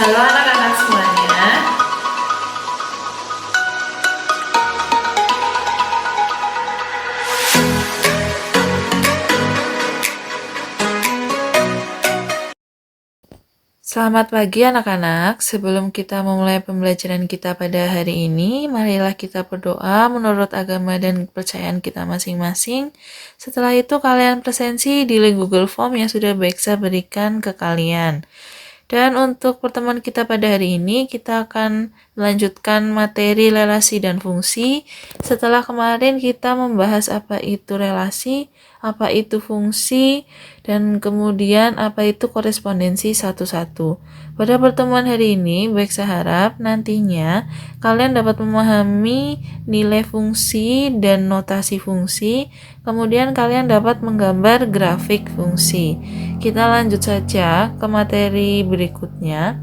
Halo anak-anak semuanya. Selamat pagi anak-anak. Sebelum kita memulai pembelajaran kita pada hari ini, marilah kita berdoa menurut agama dan kepercayaan kita masing-masing. Setelah itu kalian presensi di link Google Form yang sudah Beksa berikan ke kalian. Dan untuk pertemuan kita pada hari ini, kita akan melanjutkan materi relasi dan fungsi. Setelah kemarin kita membahas apa itu relasi, apa itu fungsi, dan kemudian apa itu korespondensi satu-satu. Pada pertemuan hari ini, baik saya harap nantinya kalian dapat memahami nilai fungsi dan notasi fungsi, kemudian kalian dapat menggambar grafik fungsi. Kita lanjut saja ke materi berikutnya,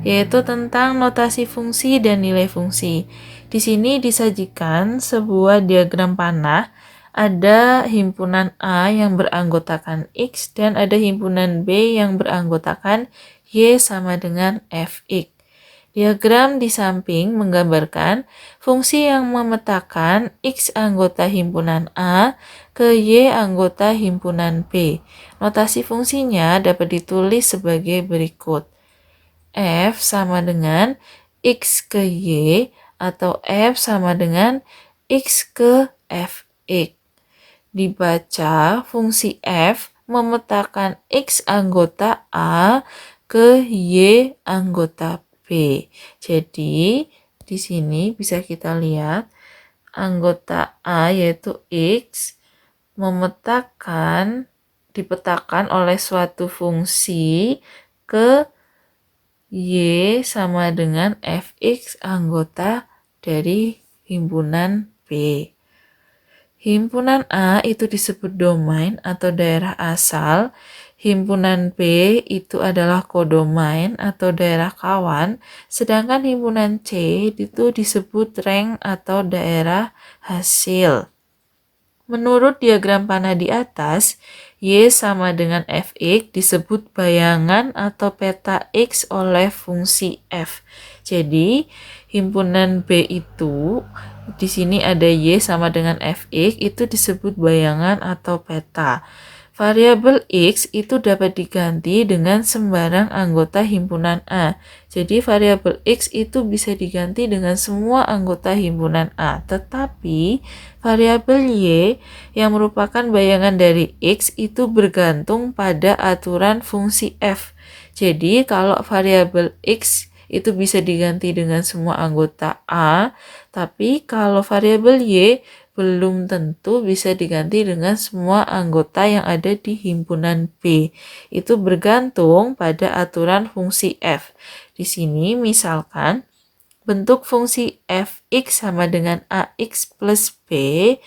yaitu tentang notasi fungsi dan nilai fungsi. Di sini disajikan sebuah diagram panah. Ada himpunan A yang beranggotakan X dan ada himpunan B yang beranggotakan Y sama dengan Fx. Diagram di samping menggambarkan fungsi yang memetakan X anggota himpunan A ke Y anggota himpunan B. Notasi fungsinya dapat ditulis sebagai berikut. F sama dengan X ke Y atau F sama dengan X ke Fx. Dibaca fungsi F memetakan X anggota A ke Y anggota B. Jadi di sini bisa kita lihat anggota A yaitu X dipetakan oleh suatu fungsi ke Y sama dengan Fx anggota dari himpunan B. Himpunan A itu disebut domain atau daerah asal. Himpunan B itu adalah kodomain atau daerah kawan. Sedangkan himpunan C itu disebut rank atau daerah hasil. Menurut diagram panah di atas, Y sama dengan Fx disebut bayangan atau peta X oleh fungsi F. Jadi, himpunan B itu di sini ada Y sama dengan Fx itu disebut bayangan atau peta. Variabel X itu dapat diganti dengan sembarang anggota himpunan A. Jadi variabel X itu bisa diganti dengan semua anggota himpunan A. Tetapi variabel Y yang merupakan bayangan dari X itu bergantung pada aturan fungsi F. Jadi kalau variabel X itu bisa diganti dengan semua anggota A, tapi kalau variabel Y belum tentu bisa diganti dengan semua anggota yang ada di himpunan B. Itu bergantung pada aturan fungsi F. Di sini misalkan bentuk fungsi Fx sama dengan Ax plus B,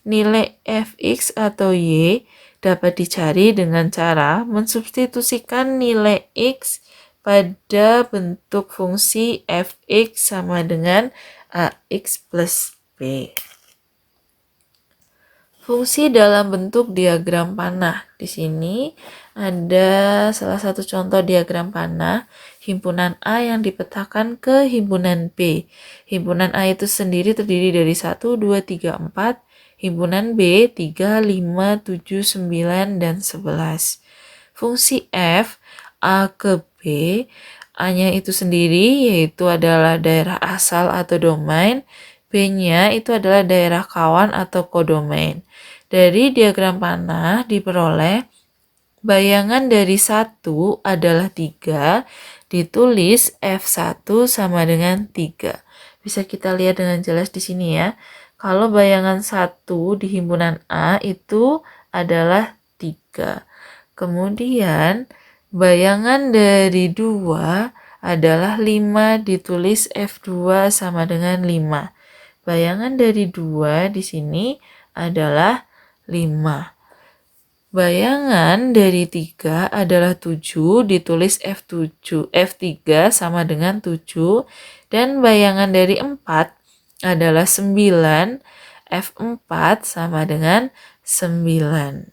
nilai Fx atau Y dapat dicari dengan cara mensubstitusikan nilai X pada bentuk fungsi Fx sama dengan Ax plus B. Fungsi dalam bentuk diagram panah. Di sini ada salah satu contoh diagram panah, himpunan A yang dipetakan ke himpunan B. Himpunan A itu sendiri terdiri dari 1, 2, 3, 4. Himpunan B 3, 5, 7, 9, dan 11. Fungsi F A ke B, A-nya itu sendiri yaitu adalah daerah asal atau domain, B-nya itu adalah daerah kawan atau kodomain. Dari diagram panah diperoleh bayangan dari 1 adalah 3, ditulis F1 sama dengan 3. Bisa kita lihat dengan jelas di sini ya. Kalau bayangan 1 di himpunan A itu adalah 3. Kemudian bayangan dari 2 adalah 5, ditulis F2 sama dengan 5. Bayangan dari 2 di sini adalah 5. Bayangan dari 3 adalah 7, ditulis F3 sama dengan 7. Dan bayangan dari 4 adalah 9, F4 sama dengan 9.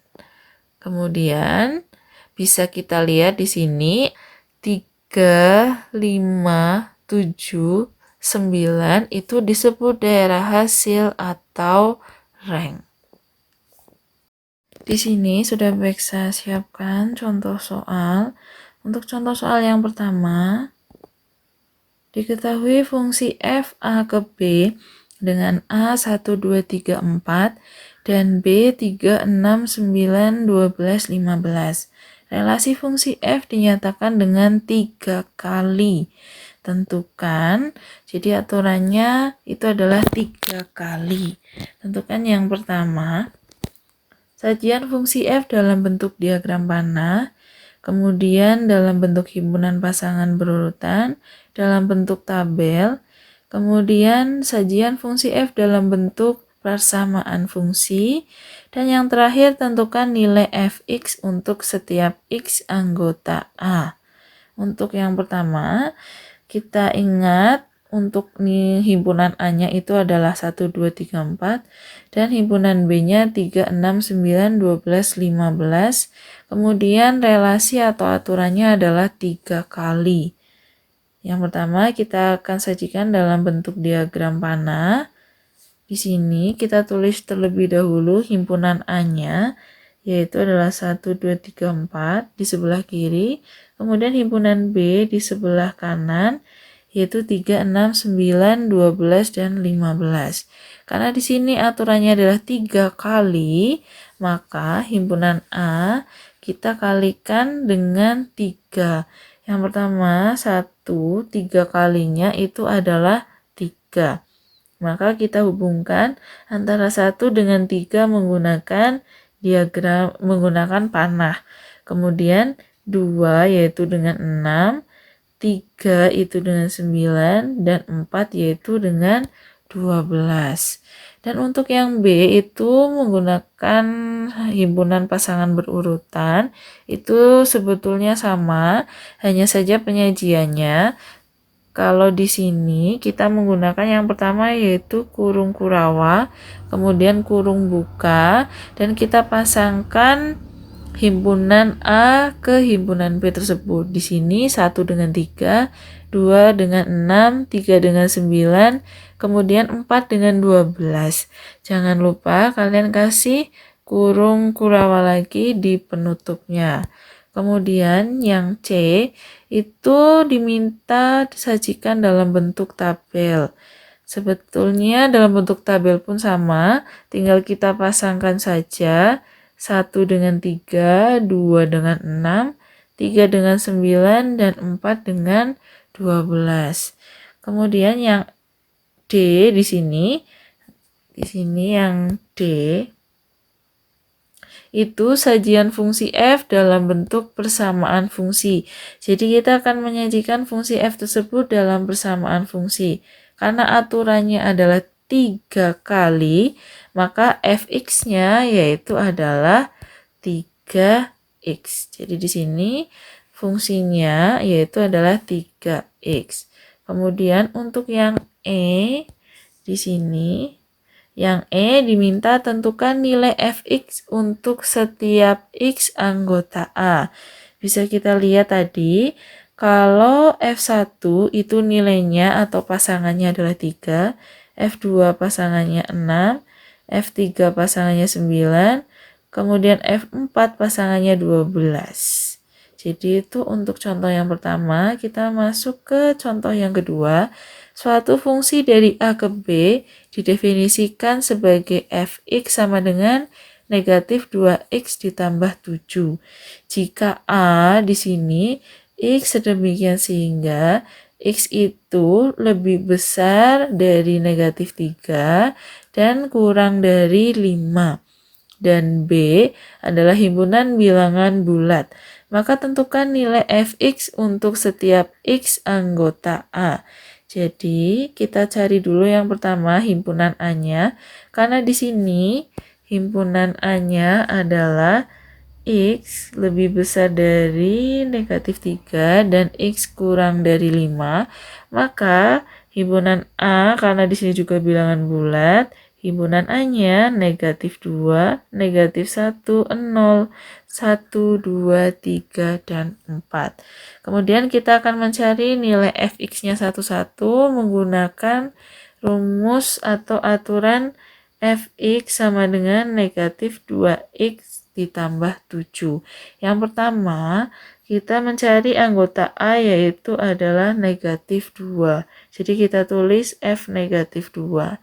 Kemudian bisa kita lihat di sini 3 3, 5, 7, 9 itu disebut daerah hasil atau rank. Di sini sudah Beksa siapkan contoh soal. Untuk contoh soal yang pertama, diketahui fungsi f a ke b dengan a 1, 2, 3, 4 dan b 3, 6, 9, 12, 15. Relasi fungsi f dinyatakan dengan 3 kali. Tentukan, jadi aturannya itu adalah 3 kali. Tentukan yang pertama, sajian fungsi f dalam bentuk diagram panah, kemudian dalam bentuk himpunan pasangan berurutan, dalam bentuk tabel, kemudian sajian fungsi f dalam bentuk persamaan fungsi, dan yang terakhir tentukan nilai fx untuk setiap x anggota A. Untuk yang pertama, kita ingat untuk himpunan A-nya itu adalah 1, 2, 3, 4 dan himpunan B-nya 3, 6, 9, 12, 15. Kemudian relasi atau aturannya adalah 3 kali. Yang pertama kita akan sajikan dalam bentuk diagram panah. Di sini kita tulis terlebih dahulu himpunan A-nya, yaitu adalah 1, 2, 3, 4 di sebelah kiri. Kemudian himpunan B di sebelah kanan, yaitu 3, 6, 9, 12, dan 15. Karena di sini aturannya adalah 3 kali, maka himpunan A kita kalikan dengan 3. Yang pertama, 1, 3 kalinya itu adalah 3. Maka kita hubungkan antara 1 dengan 3 menggunakan diagram menggunakan panah. Kemudian 2 yaitu dengan 6, 3 itu dengan 9, dan 4 yaitu dengan 12. Dan untuk yang B itu menggunakan himpunan pasangan berurutan, itu sebetulnya sama, hanya saja penyajiannya. Kalau di sini kita menggunakan yang pertama yaitu kurung kurawa, kemudian kurung buka, dan kita pasangkan himpunan A ke himpunan B tersebut. Di sini 1 dengan 3, 2 dengan 6, 3 dengan 9, kemudian 4 dengan 12. Jangan lupa kalian kasih kurung kurawa lagi di penutupnya. Kemudian yang C itu diminta disajikan dalam bentuk tabel. Sebetulnya dalam bentuk tabel pun sama, tinggal kita pasangkan saja 1 dengan 3, 2 dengan 6, 3 dengan 9, dan 4 dengan 12. Kemudian yang D di sini yang D itu sajian fungsi f dalam bentuk persamaan fungsi. Jadi kita akan menyajikan fungsi f tersebut dalam persamaan fungsi. Karena aturannya adalah 3 kali, maka fx-nya yaitu adalah 3x. Jadi di sini fungsinya yaitu adalah 3x. Kemudian untuk yang E di sini, yang E diminta tentukan nilai fx untuk setiap x anggota A. Bisa kita lihat tadi, kalau F1 itu nilainya atau pasangannya adalah 3, F2 pasangannya 6, F3 pasangannya 9, kemudian F4 pasangannya 12. Jadi itu untuk contoh yang pertama. Kita masuk ke contoh yang kedua. Suatu fungsi dari A ke B didefinisikan sebagai fx sama dengan negatif 2x ditambah 7. Jika A di sini x sedemikian sehingga x itu lebih besar dari negatif 3 dan kurang dari 5. Dan B adalah himpunan bilangan bulat. Maka tentukan nilai fx untuk setiap x anggota A. Jadi kita cari dulu yang pertama himpunan A-nya. Karena di sini himpunan A-nya adalah x lebih besar dari negatif 3 dan x kurang dari 5. Maka himpunan A, karena di sini juga bilangan bulat, Himpunan A-nya negatif 2, negatif 1, 0, 1, 2, 3, dan 4. Kemudian kita akan mencari nilai fx-nya satu-satu menggunakan rumus atau aturan fx sama dengan negatif 2x ditambah 7. Yang pertama, kita mencari anggota A yaitu adalah negatif 2. Jadi kita tulis f negatif 2.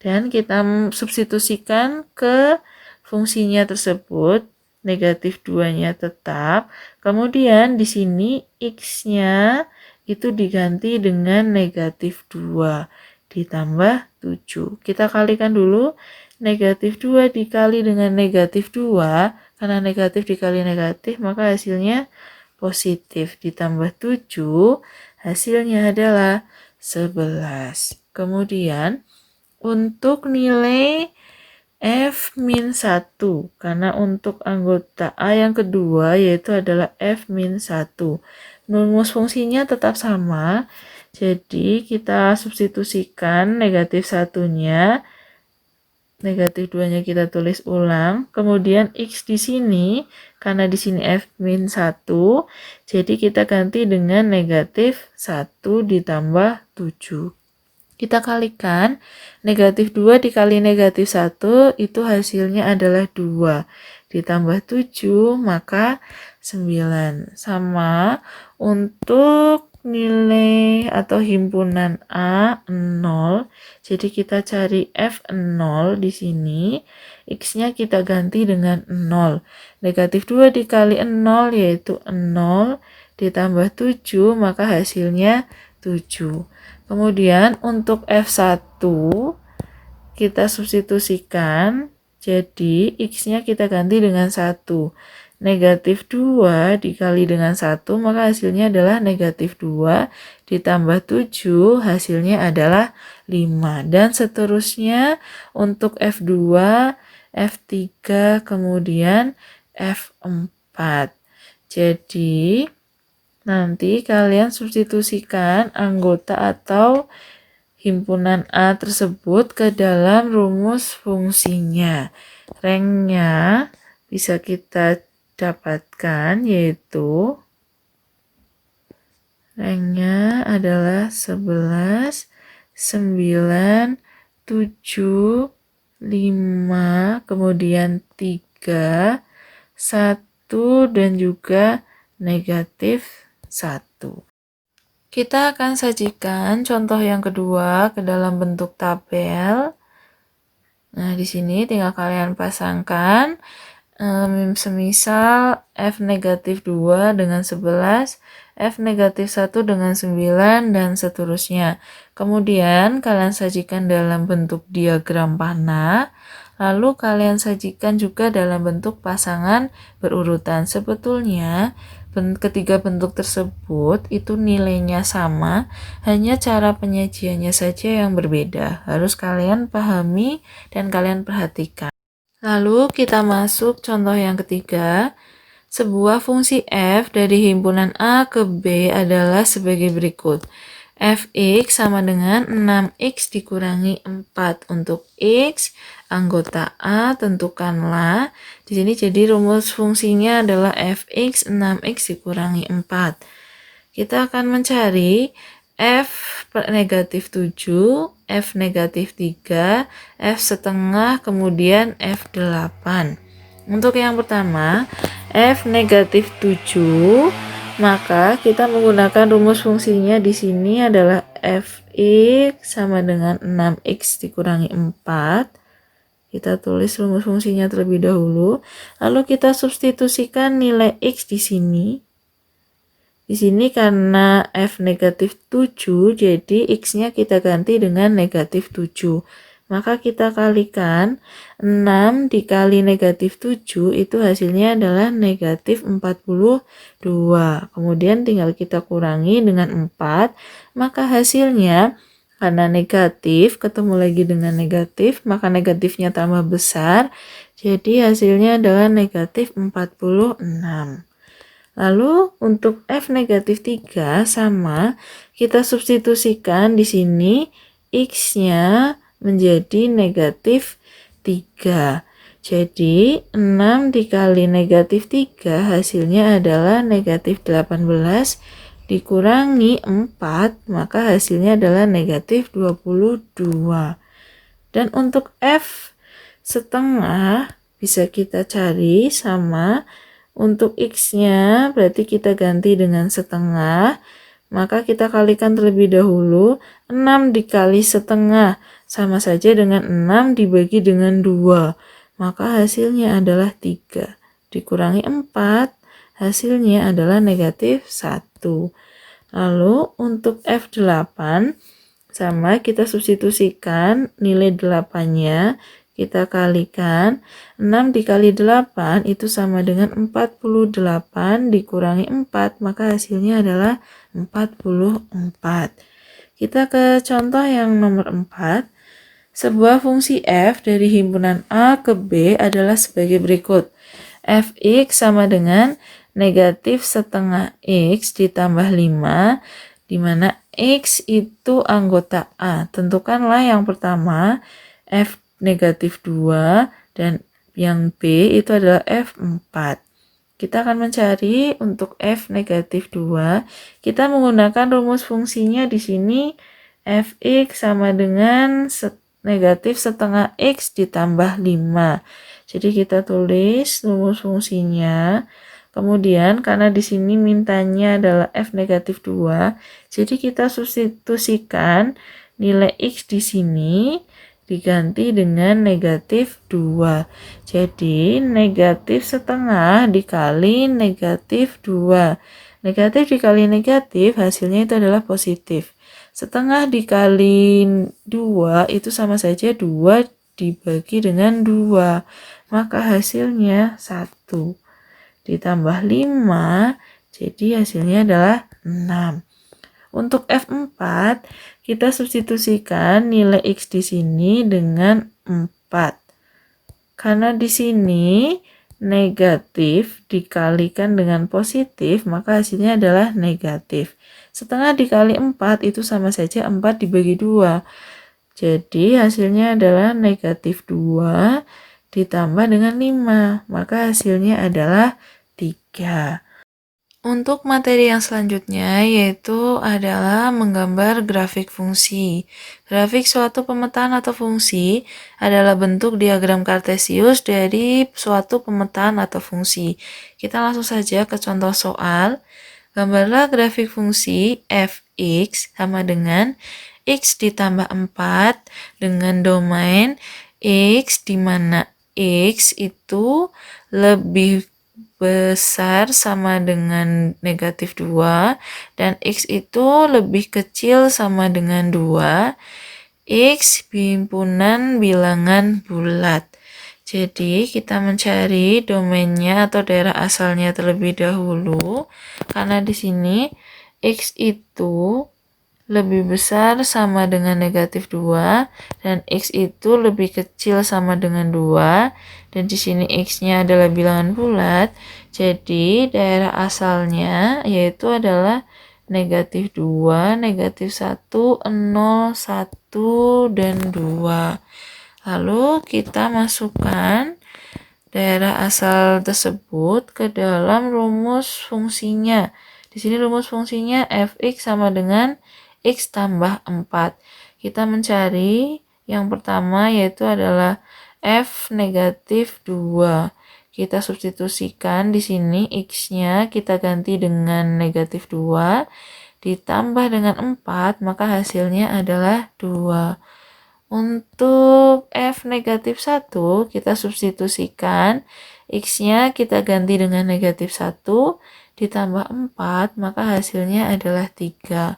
Dan kita substitusikan ke fungsinya tersebut, negatif 2-nya tetap. Kemudian di sini x-nya itu diganti dengan negatif 2 ditambah 7. Kita kalikan dulu, negatif 2 dikali dengan negatif 2, karena negatif dikali negatif maka hasilnya positif, ditambah 7, hasilnya adalah 11. Kemudian untuk nilai f-1, karena untuk anggota A yang kedua yaitu adalah f-1. Rumus fungsinya tetap sama, jadi kita substitusikan negatif 1-nya, negatif 2-nya kita tulis ulang, kemudian x di sini, karena di sini f-1, jadi kita ganti dengan negatif 1 ditambah 7. Kita kalikan, negatif 2 dikali negatif 1 itu hasilnya adalah 2. Ditambah 7 maka 9. Sama untuk nilai atau himpunan A 0. Jadi kita cari F0 di sini. X-nya kita ganti dengan 0. Negatif 2 dikali 0 yaitu 0 ditambah 7 maka hasilnya 7. Kemudian untuk F1 kita substitusikan, jadi X-nya kita ganti dengan 1. Negatif 2 dikali dengan 1, maka hasilnya adalah negatif 2 ditambah 7, hasilnya adalah 5. Dan seterusnya untuk F2, F3, kemudian F4. Jadi nanti kalian substitusikan anggota atau himpunan A tersebut ke dalam rumus fungsinya. Ranknya bisa kita dapatkan yaitu ranknya adalah 11, 9, 7, 5, kemudian 3, 1, dan juga negatif 1. Kita akan sajikan contoh yang kedua ke dalam bentuk tabel. Nah, di sini tinggal kalian pasangkan semisal f negatif 2 dengan 11, f negatif 1 dengan 9, dan seterusnya. Kemudian kalian sajikan dalam bentuk diagram panah. Lalu kalian sajikan juga dalam bentuk pasangan berurutan. Sebetulnya ketiga bentuk tersebut itu nilainya sama, hanya cara penyajiannya saja yang berbeda. Harus kalian pahami dan kalian perhatikan. Lalu kita masuk contoh yang ketiga. Sebuah fungsi f dari himpunan A ke B adalah sebagai berikut. Fx sama dengan 6x dikurangi 4. Untuk x, anggota A tentukanlah. Di sini jadi rumus fungsinya adalah fx 6x dikurangi 4. Kita akan mencari f negatif 7, f negatif 3, f setengah, kemudian f8. Untuk yang pertama, f negatif 7, maka kita menggunakan rumus fungsinya di sini adalah fx sama dengan 6x dikurangi 4. Kita tulis rumus fungsinya terlebih dahulu. Lalu kita substitusikan nilai x di sini. Di sini karena f negatif 7, jadi x-nya kita ganti dengan negatif 7. Maka kita kalikan 6 dikali negatif 7 itu hasilnya adalah negatif 42. Kemudian tinggal kita kurangi dengan 4. Maka hasilnya karena negatif ketemu lagi dengan negatif, maka negatifnya tambah besar. Jadi hasilnya adalah negatif 46. Lalu untuk f negatif 3 sama, kita substitusikan di sini x-nya menjadi negatif 3. Jadi 6 dikali negatif 3 hasilnya adalah negatif 18 dikurangi 4, maka hasilnya adalah negatif 22. Dan untuk F setengah bisa kita cari sama, untuk X-nya berarti kita ganti dengan setengah, maka kita kalikan terlebih dahulu. 6 dikali setengah sama saja dengan 6 dibagi dengan 2. Maka hasilnya adalah 3. Dikurangi 4, hasilnya adalah negatif 1. Lalu untuk F8, sama kita substitusikan nilai 8-nya, kita kalikan. 6 dikali 8 itu sama dengan 48 dikurangi 4, maka hasilnya adalah 44. Kita ke contoh yang nomor 4. Sebuah fungsi f dari himpunan A ke B adalah sebagai berikut. Fx sama dengan negatif setengah x ditambah 5, di mana x itu anggota A. Tentukanlah yang pertama f negatif 2 dan yang B itu adalah F4. Kita akan mencari untuk F negatif 2. Kita menggunakan rumus fungsinya di sini Fx sama dengan negatif setengah X ditambah 5. Jadi kita tulis rumus fungsinya. Kemudian karena di sini mintanya adalah F negatif 2, jadi kita substitusikan nilai X di sini diganti dengan negatif 2. Jadi negatif setengah dikali negatif 2. Negatif dikali negatif hasilnya itu adalah positif. Setengah dikali 2 itu sama saja 2 dibagi dengan 2. Maka hasilnya 1. Ditambah 5, jadi hasilnya adalah 6. Untuk F4, kita substitusikan nilai X di sini dengan 4. Karena di sini negatif dikalikan dengan positif, maka hasilnya adalah negatif. Setengah dikali 4 itu sama saja 4 dibagi 2. Jadi hasilnya adalah negatif 2 ditambah dengan 5. Maka hasilnya adalah 3. Untuk materi yang selanjutnya yaitu adalah menggambar grafik fungsi. Grafik suatu pemetaan atau fungsi adalah bentuk diagram kartesius dari suatu pemetaan atau fungsi. Kita langsung saja ke contoh soal. Gambarlah grafik fungsi fx sama dengan x ditambah 4 dengan domain x, di mana x itu lebih besar sama dengan negatif 2 dan x itu lebih kecil sama dengan 2. X himpunan bilangan bulat. Jadi kita mencari domainnya atau daerah asalnya terlebih dahulu. Karena di sini x itu lebih besar sama dengan negatif 2 dan x itu lebih kecil sama dengan 2, dan di sini x-nya adalah bilangan bulat. Jadi daerah asalnya yaitu adalah negatif 2, negatif 1, 0, 1, dan 2. Lalu kita masukkan daerah asal tersebut ke dalam rumus fungsinya. Di sini rumus fungsinya fx sama dengan x tambah 4. Kita mencari yang pertama yaitu adalah f negatif 2. Kita substitusikan di sini x-nya kita ganti dengan negatif 2 ditambah dengan 4, maka hasilnya adalah 2. Untuk f negatif 1 kita substitusikan x-nya kita ganti dengan negatif 1 ditambah 4, maka hasilnya adalah 3.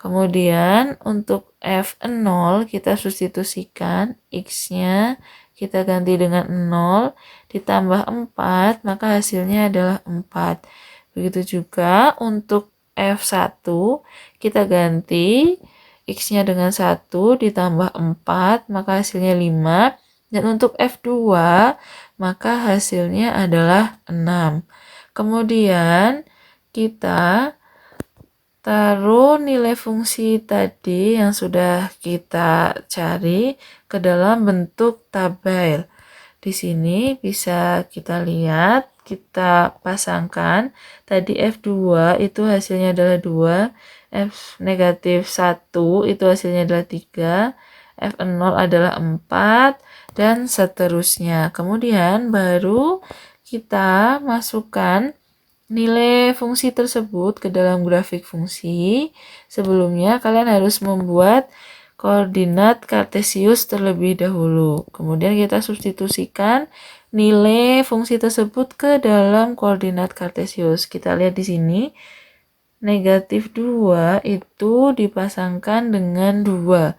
Kemudian untuk F0 kita substitusikan x-nya kita ganti dengan 0 ditambah 4, maka hasilnya adalah 4. Begitu juga untuk F1 kita ganti x-nya dengan 1 ditambah 4, maka hasilnya 5. Dan untuk F2 maka hasilnya adalah 6. Kemudian kita taruh nilai fungsi tadi yang sudah kita cari ke dalam bentuk tabel. Di sini bisa kita lihat, kita pasangkan. Tadi F2 itu hasilnya adalah 2, F negatif 1 itu hasilnya adalah 3, F0 adalah 4, dan seterusnya. Kemudian baru kita masukkan nilai fungsi tersebut ke dalam grafik fungsi. Sebelumnya kalian harus membuat koordinat kartesius terlebih dahulu. Kemudian kita substitusikan nilai fungsi tersebut ke dalam koordinat kartesius. Kita lihat di sini, negatif 2 itu dipasangkan dengan 2.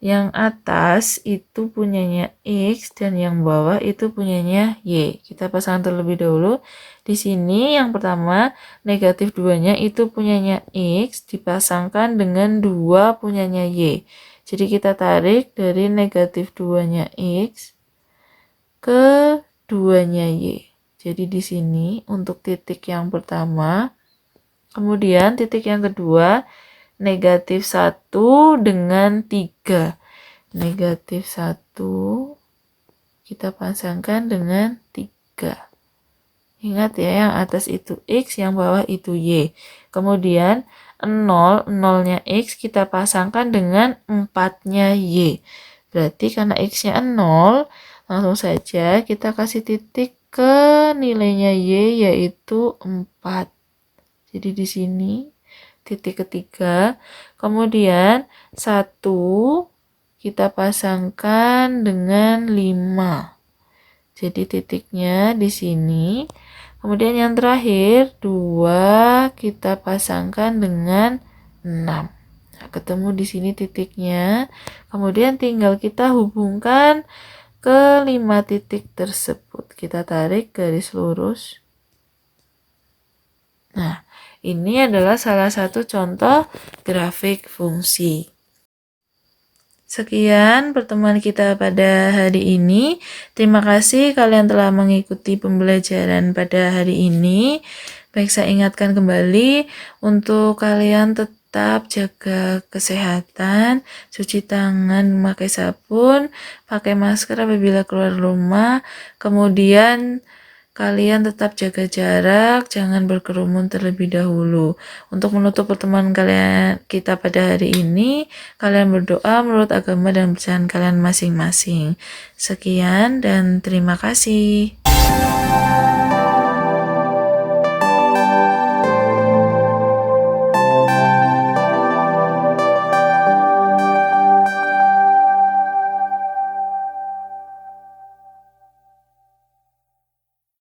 Yang atas itu punyanya X dan yang bawah itu punyanya Y. Kita pasang terlebih dahulu. Di sini yang pertama negatif 2-nya itu punyanya X dipasangkan dengan 2 punyanya Y. Jadi kita tarik dari negatif 2-nya X ke 2-nya Y. Jadi di sini untuk titik yang pertama, kemudian titik yang kedua negatif 1 dengan 3. Negatif 1 kita pasangkan dengan 3. Ingat ya, yang atas itu X, yang bawah itu Y. Kemudian 0, 0-nya X kita pasangkan dengan 4-nya Y. Berarti karena X-nya 0, langsung saja kita kasih titik ke nilainya Y yaitu 4. Jadi di sini titik ketiga, kemudian 1 kita pasangkan dengan 5. Jadi titiknya di sini. Kemudian yang terakhir 2 kita pasangkan dengan 6. Nah, ketemu di sini titiknya. Kemudian tinggal kita hubungkan ke 5 titik tersebut. Kita tarik garis lurus. Nah, ini adalah salah satu contoh grafik fungsi. Sekian pertemuan kita pada hari ini. Terima kasih kalian telah mengikuti pembelajaran pada hari ini. Baik, saya ingatkan kembali untuk kalian tetap jaga kesehatan, cuci tangan, memakai sabun, pakai masker apabila keluar rumah, kemudian kalian tetap jaga jarak, jangan berkerumun terlebih dahulu. Untuk menutup pertemuan kita pada hari ini, kalian berdoa menurut agama dan percayaan kalian masing-masing. Sekian dan terima kasih.